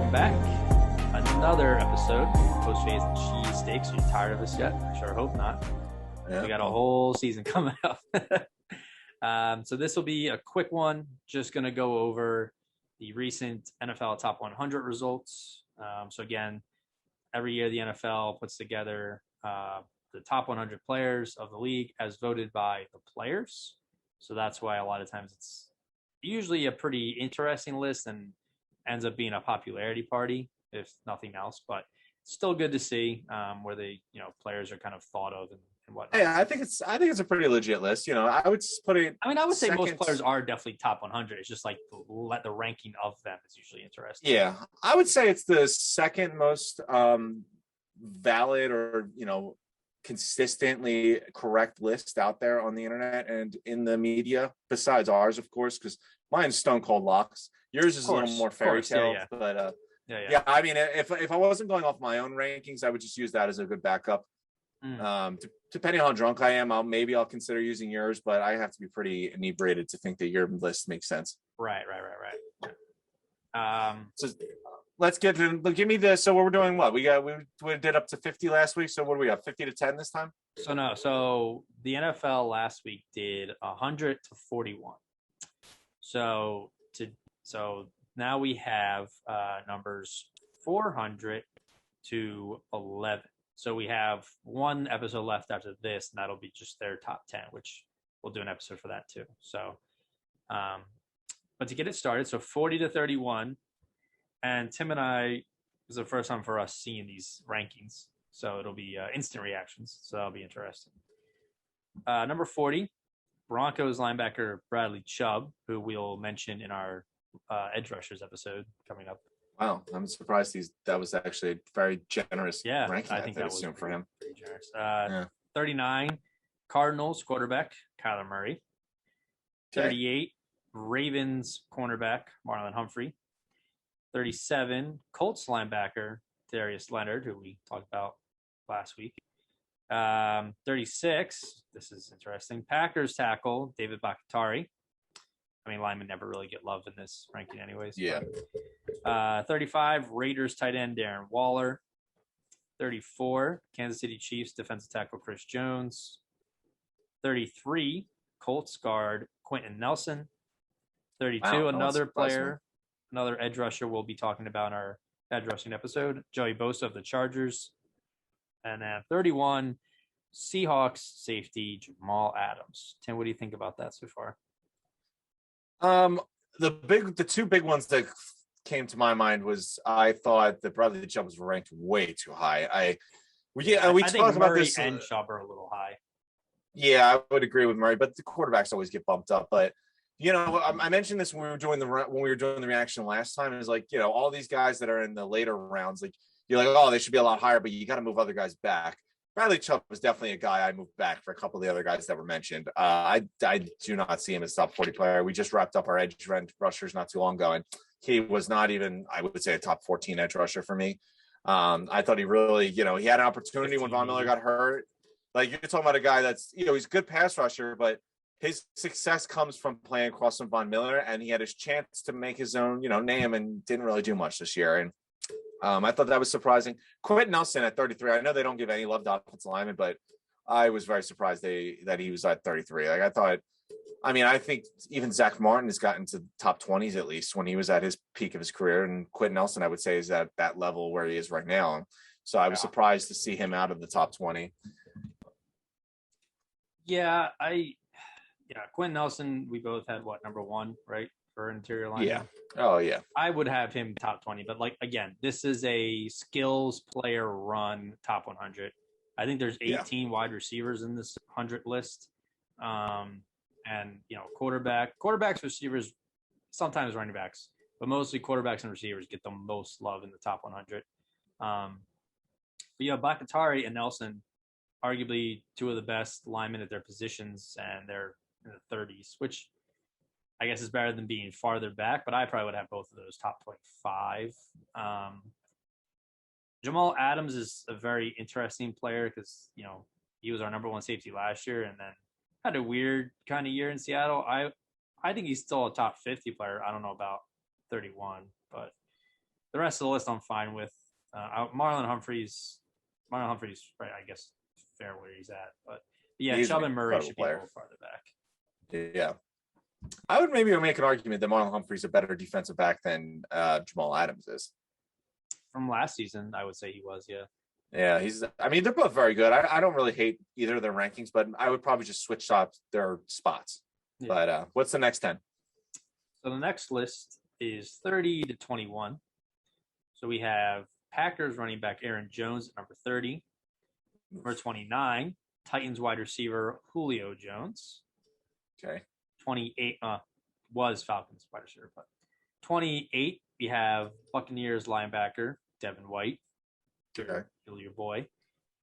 welcome back. Another episode of Post-Phase Cheese Steaks. Are you tired of this yet? I sure hope not. Yeah. We got a whole season coming up. So this will be a quick one. Just going to go over the recent NFL Top 100 results. So again, every year the NFL puts together the top 100 players of the league as voted by the players. So that's why a lot of times it's usually a pretty interesting list and ends up being a popularity party, if nothing else. But it's still good to see where the players are kind of thought of and whatnot. Yeah, I think it's a pretty legit list. I would put it. I mean, I would say most players are definitely top 100. It's just like the ranking of them is usually interesting. Yeah, I would say it's the second most valid or consistently correct list out there on the internet and in the media, besides ours, of course, because mine's stone cold locks. Yours is a little more fairy tale, but yeah. I mean, if I wasn't going off my own rankings, I would just use that as a good backup. Depending on how drunk I am, I'll consider using yours, but I have to be pretty inebriated to think that your list makes sense. Right. So let's give me the. So we're doing what we did up to 50 last week. So what do we got? 50 to 10 this time? So the NFL last week did 100 to 41. So now we have numbers 400 to 11. So we have one episode left after this, and that'll be just their top 10, which we'll do an episode for that too. So, but to get it started, so 40 to 31, and Tim and I, was the first time for us seeing these rankings. So it'll be instant reactions. So that'll be interesting. Number 40, Broncos linebacker Bradley Chubb, who we'll mention in our edge rushers episode coming up. Wow, I'm surprised that was actually a very generous ranking. I think that was for him. Pretty generous. 39, Cardinals quarterback Kyler Murray. 38, Ravens cornerback Marlon Humphrey. 37, Colts linebacker Darius Leonard, who we talked about last week. 36, this is interesting, Packers tackle David Bakhtiari. I mean, linemen never really get love in this ranking anyways. Yeah. 35, Raiders tight end Darren Waller. 34, Kansas City Chiefs defensive tackle Chris Jones. 33, Colts guard Quentin Nelson. 32, another player, another edge rusher we'll be talking about in our edge rushing episode, Joey Bosa of the Chargers. And then 31, Seahawks safety Jamal Adams. Tim, what do you think about that so far? The two big ones that came to my mind was I thought that Bradley Chubb was ranked way too high. We talk about this, and Chubb are a little high. Yeah, I would agree with Murray, but the quarterbacks always get bumped up. But I mentioned this when we were doing the reaction last time. Is like all these guys that are in the later rounds, like you're like, oh, they should be a lot higher, but you got to move other guys back. Bradley Chubb was definitely a guy I moved back for a couple of the other guys that were mentioned. I do not see him as top 40 player. We just wrapped up our edge rushers not too long ago, and he was not even, I would say, a top 14 edge rusher for me. I thought he really, he had an opportunity when Von Miller got hurt. Like you're talking about a guy that's, he's a good pass rusher, but his success comes from playing across from Von Miller, and he had his chance to make his own, name and didn't really do much this year. And I thought that was surprising. Quentin Nelson at 33. I know they don't give any love to offensive linemen, but I was very surprised that he was at 33. I think even Zach Martin has gotten to top 20s at least when he was at his peak of his career, and Quentin Nelson, I would say, is at that level where he is right now. So I was surprised to see him out of the top 20. Yeah, Quentin Nelson, we both had number one, right? For interior line. Yeah. Oh, yeah. I would have him top 20, but again, this is a skills player run top 100. I think there's 18 wide receivers in this 100 list. And quarterbacks, receivers, sometimes running backs, but mostly quarterbacks and receivers get the most love in the top 100. But Bakhtiari and Nelson, arguably two of the best linemen at their positions, and they're in the 30s, which I guess is better than being farther back, but I probably would have both of those top 25. Jamal Adams is a very interesting player because, he was our number one safety last year and then had a weird kind of year in Seattle. I think he's still a top 50 player. I don't know about 31, but the rest of the list I'm fine with. Marlon Humphrey's right, I guess, fair where he's at. But yeah, He's Chubb an and Murray should be a incredible little farther back. Yeah. I would maybe make an argument that Marlon Humphrey's a better defensive back than Jamal Adams is. From last season, I would say he was, yeah. Yeah, they're both very good. I don't really hate either of their rankings, but I would probably just switch up their spots. Yeah. But what's the next 10? So the next list is 30 to 21. So we have Packers running back Aaron Jones at number 30. Number 29, Titans wide receiver Julio Jones. Okay. 28 was Falcons wide receiver, but 28 we have Buccaneers linebacker Devin White. Okay. Your boy.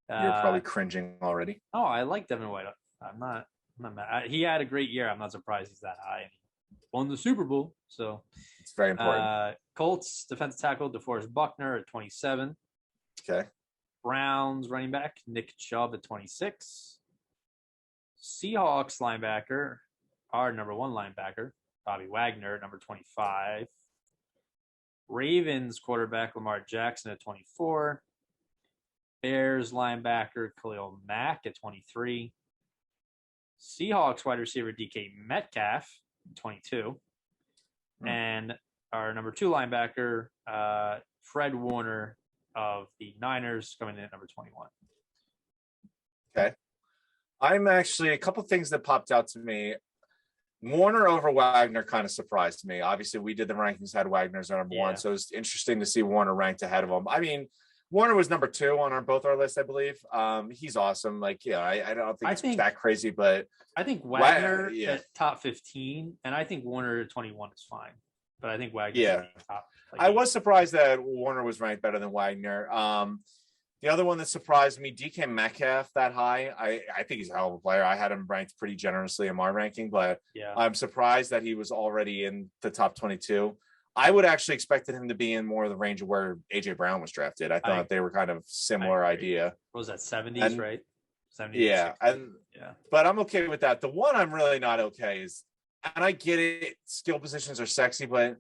You're probably cringing already. Oh, I like Devin White. I'm not mad. He had a great year. I'm not surprised he's that high. He won the Super Bowl, so it's very important. Colts defensive tackle DeForest Buckner at 27. Okay. Browns running back Nick Chubb at 26. Seahawks linebacker, our number 1 linebacker, Bobby Wagner at number 25. Ravens quarterback Lamar Jackson at 24. Bears linebacker Khalil Mack at 23. Seahawks wide receiver DK Metcalf at 22. And our number 2 linebacker, Fred Warner of the Niners, coming in at number 21. Okay. I'm actually, a couple things that popped out to me. Warner over Wagner kind of surprised me. Obviously, we did the rankings, had Wagner as our number 1, so it's interesting to see Warner ranked ahead of him. I mean, Warner was number 2 on both our lists, I believe. He's awesome. Like, yeah, I don't think it's that crazy, but I think Wagner at top 15, and I think Warner at 21 is fine. But I think Wagner top. Like, I was surprised that Warner was ranked better than Wagner. The other one that surprised me, DK Metcalf that high. I think he's a hell of a player. I had him ranked pretty generously in my ranking, but I'm surprised that he was already in the top 22. I would actually expected him to be in more of the range of where AJ Brown was drafted. I thought they were kind of similar idea. What was that, 70s, right? 70s. Yeah. But I'm okay with that. The one I'm really not okay is, and I get it, skill positions are sexy, but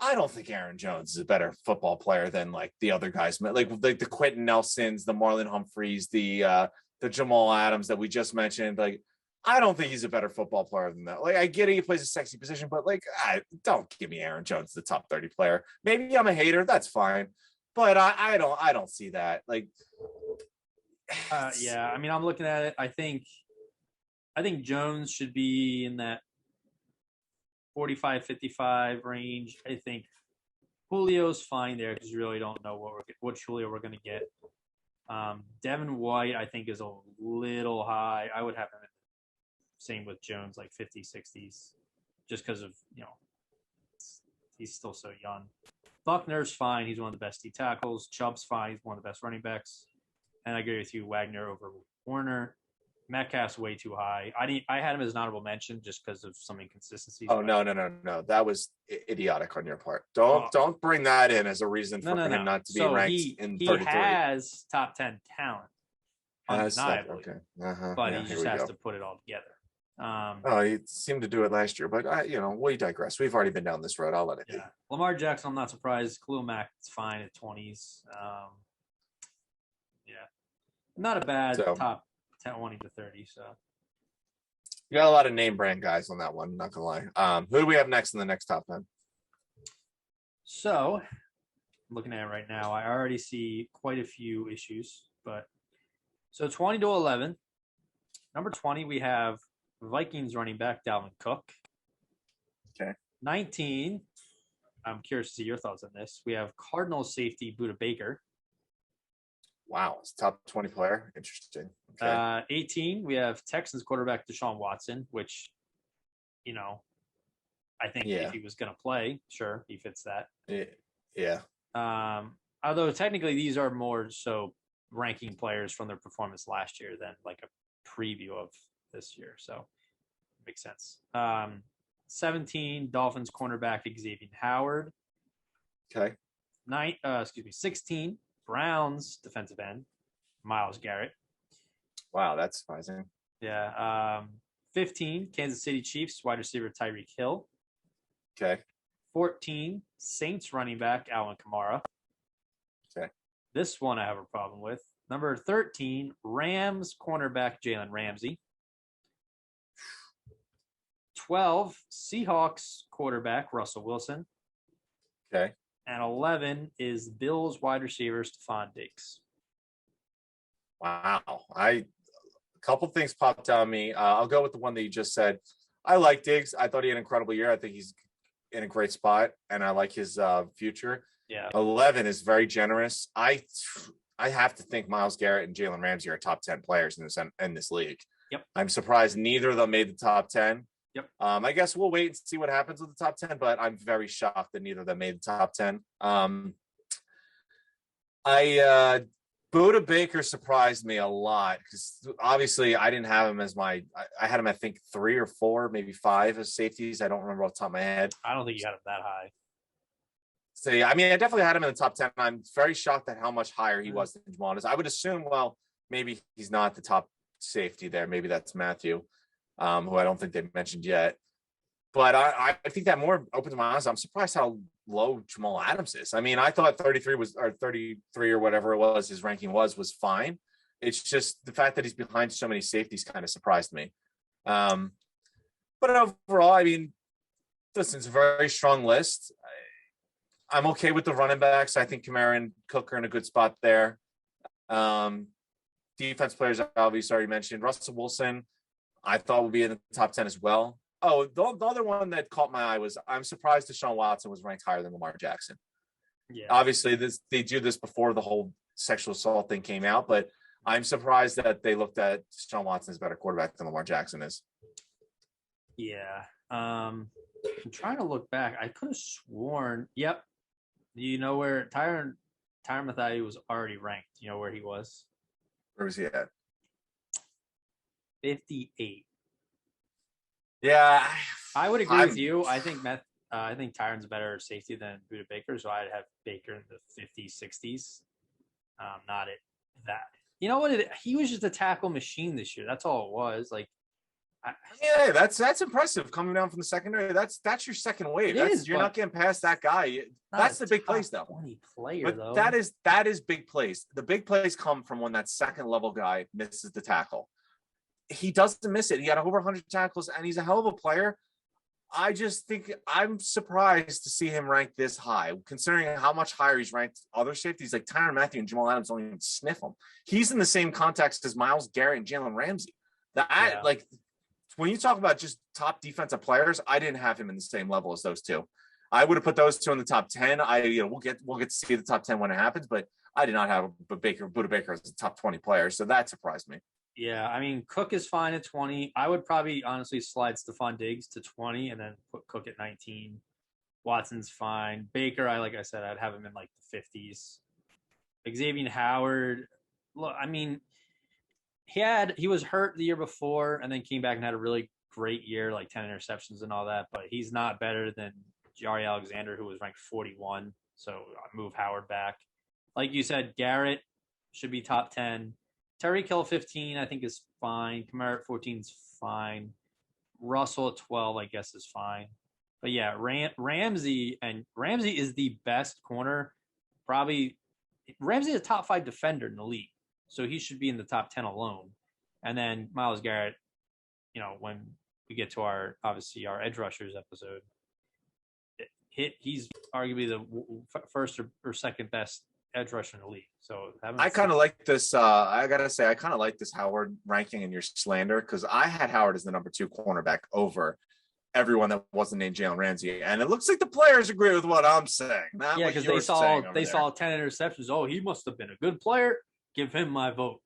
I don't think Aaron Jones is a better football player than like the other guys, like the Quentin Nelsons, the Marlon Humphreys, the Jamal Adams that we just mentioned. Like, I don't think he's a better football player than that. Like, I get it, he plays a sexy position, but like, don't give me Aaron Jones, the top 30 player. Maybe I'm a hater, that's fine, but I don't see that. Like, I mean, I'm looking at it. I think Jones should be in that 45, 55 range. I think Julio's fine there because you really don't know what Julio we're going to get. Devin White, I think, is a little high. I would have him same with Jones, like 50s, 60s, just because of, he's still so young. Buckner's fine. He's one of the best D tackles. Chubb's fine. He's one of the best running backs. And I agree with you, Wagner over Warner. Metcalf's way too high. I had him as an honorable mention just because of some inconsistencies. Oh, no. That was idiotic on your part. Don't bring that in as a reason for him not to be ranked in 33. He has top 10 talent, undeniably. Okay. But he just has to put it all together. He seemed to do it last year, but we digress. We've already been down this road. I'll let it be. Lamar Jackson, I'm not surprised. Khalil Mack is fine at 20s. Not a bad top 20 to 30. So you got a lot of name brand guys on that one. Not gonna lie. Who do we have next in the next top 10? So I'm looking at it right now. I already see quite a few issues, but so 20 to 11. Number 20, we have Vikings running back Dalvin Cook. Okay. 19, I'm curious to see your thoughts on this. We have Cardinals safety Budda Baker. Wow, it's top 20 player. Interesting. Okay. 18, we have Texans quarterback Desean Watson, which, I think if he was going to play, sure, he fits that. Yeah. Although technically these are more so ranking players from their performance last year than like a preview of this year. So makes sense. 17, Dolphins cornerback Xavier Howard. Okay. 16, Browns defensive end Myles Garrett. Wow, that's surprising. Yeah. 15, Kansas City Chiefs wide receiver Tyreek Hill. Okay. 14, Saints running back Alvin Kamara. Okay. This one I have a problem with. Number 13, Rams cornerback Jalen Ramsey. 12, Seahawks quarterback Russell Wilson. Okay. And 11 is Bills wide receiver Stephon Diggs. Wow. A couple things popped out on me. I'll go with the one that you just said. I like Diggs. I thought he had an incredible year. I think he's in a great spot, and I like his future. Yeah. 11 is very generous. I have to think Myles Garrett and Jalen Ramsey are top 10 players in this league. Yep. I'm surprised neither of them made the top 10. Yep. I guess we'll wait and see what happens with the top 10, but I'm very shocked that neither of them made the top 10. Buda Baker surprised me a lot because obviously I didn't have him as I had him, I think 3 or 4, maybe 5 as safeties. I don't remember off the top of my head. I don't think you had him that high. So yeah, I mean, I definitely had him in the top 10. I'm very shocked at how much higher he was than Jamal Adams. I would assume, well, maybe he's not the top safety there. Maybe that's Matthew, who I don't think they mentioned yet. But I think that more opens my eyes. I'm surprised how low Jamal Adams is. I mean, I thought 33 or whatever it was, his ranking was fine. It's just the fact that he's behind so many safeties kind of surprised me. But overall, I mean, listen, it's a very strong list. I'm okay with the running backs. I think Kamara and Cook are in a good spot there. Defense players, I obviously already mentioned. Russell Wilson, I thought would be in the top 10 as well. Oh, the other one that caught my eye was I'm surprised Desean Watson was ranked higher than Lamar Jackson. Yeah. Obviously, they do this before the whole sexual assault thing came out, but I'm surprised that they looked at Desean Watson as a better quarterback than Lamar Jackson is. Yeah. I'm trying to look back. I could have sworn. Yep. Do you know where Tyron Mathieu was already ranked? You know where he was? Where was he at? 58. Yeah, I would agree with you. I think Tyron's a better safety than Buda Baker, so I'd have Baker in the 50s, 60s. Not at that. You know what? He was just a tackle machine this year. That's all it was. Like, yeah, that's impressive coming down from the secondary. That's your second wave. You're not getting past that guy. That's the big plays, though. 20 player, but though. That is big plays. The big plays come from when that second level guy misses the tackle. He doesn't miss it. He had over 100 tackles, and he's a hell of a player. I just think I'm surprised to see him ranked this high, considering how much higher he's ranked other safeties like Tyrann Mathieu and Jamal Adams don't even sniff him. He's in the same context as Myles Garrett and Jalen Ramsey. Like when you talk about just top defensive players, I didn't have him in the same level as those two. I would have put those two in the top 10. We'll get to see the top 10 when it happens, but I did not have Buda Baker as a top 20 player, so that surprised me. Yeah, I mean, Cook is fine at 20. I would probably honestly slide Stephon Diggs to 20 and then put Cook at 19. Watson's fine. Baker, like I said, I'd have him in like the 50s. Xavier Howard, look, I mean, he was hurt the year before and then came back and had a really great year, like 10 interceptions and all that, but he's not better than Jaire Alexander, who was ranked 41. So I move Howard back. Like you said, Garrett should be top 10. Tyreek Hill 15, I think, is fine. Kamara at 14 is fine. Russell at 12, I guess, is fine. But yeah, Ramsey is the best corner. Probably Ramsey is a top 5 defender in the league, so he should be in the top 10 alone. And then Myles Garrett, when we get to our edge rushers episode, he's arguably the first or second best edge rusher in the league. So I kind of like this. I gotta say, I kind of like this Howard ranking in your slander because I had Howard as the number 2 cornerback over everyone that wasn't named Jalen Ramsey, and it looks like the players agree with what I'm saying. Yeah, because they saw 10 interceptions. Oh, he must have been a good player. Give him my vote.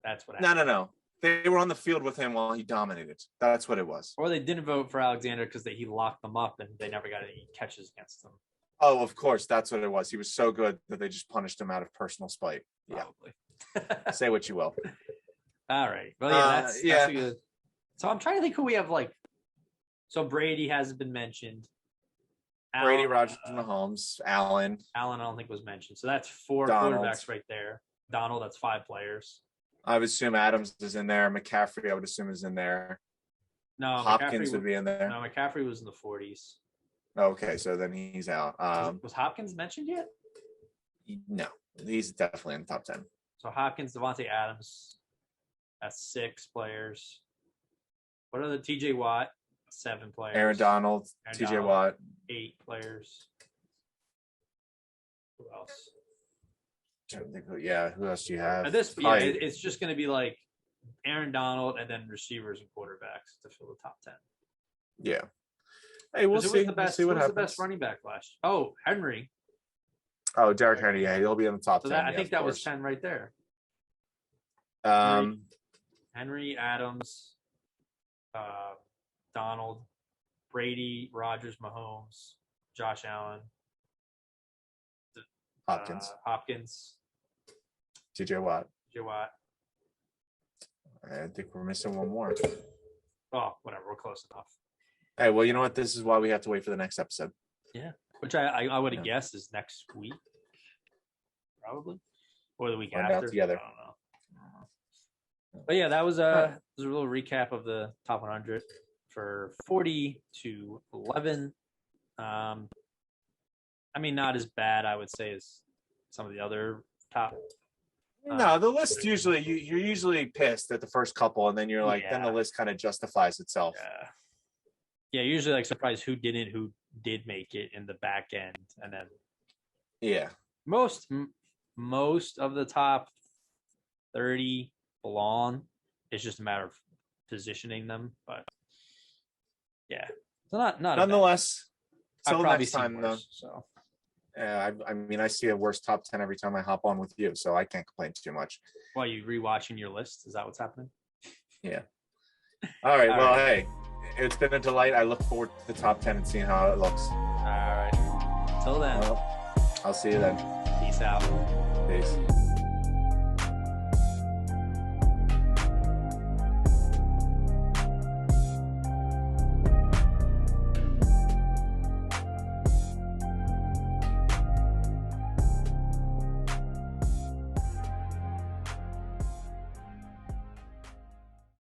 That's what happened. No. They were on the field with him while he dominated. That's what it was. Or they didn't vote for Alexander because he locked them up and they never got any catches against them. Oh, of course. That's what it was. He was so good that they just punished him out of personal spite. Probably. Yeah. Say what you will. All right. Well, that's good. So I'm trying to think who we have so Brady hasn't been mentioned. Brady, Rodgers, Mahomes, Allen. I don't think was mentioned. So that's 4 quarterbacks right there. Donald, that's 5 players. I would assume Adams is in there. McCaffrey, I would assume, is in there. No, Hopkins would be in there. No, McCaffrey was in the 40s. Okay, so then he's out. Was Hopkins mentioned yet? No, he's definitely in the top 10. So Hopkins, Devontae Adams, that's 6 players. What are the TJ Watt? 7 players. Aaron Donald, TJ Watt, 8 players. Who else? Yeah, who else do you have? At this, yeah, it's just going to be like Aaron Donald and then receivers and quarterbacks to fill the top 10. Yeah. Hey, we'll see. We'll see what happens. The best running back last? Oh, Henry. Oh, Derrick Henry. Yeah, he'll be in the top 10. I think that was 10 right there. Henry, Adams, Donald, Brady, Rodgers, Mahomes, Josh Allen, Hopkins, TJ Watt. I think we're missing one more. Oh, whatever. We're close enough. Hey, well, you know what? This is why we have to wait for the next episode. Yeah, which I would have guessed is next week, probably, or the week after. Together. I don't know. But yeah, that was a little recap of the top 100 for 40 to 11. I mean, not as bad, I would say, as some of the other top. No, the list usually you're usually pissed at the first couple, and then you're like, then the list kind of justifies itself. Yeah, usually like surprised who did make it in the back end, and then most of the top 30 belong. It's just a matter of positioning them, but yeah, so not nonetheless. Till next time, worse, though. So I mean, I see a worse top 10 every time I hop on with you, so I can't complain too much. Why, you rewatching your list? Is that what's happening? Yeah. All right. Hey, it's been a delight. I look forward to the top 10 and seeing how it looks. All right. Till then. Well, I'll see you then. Peace out. Peace.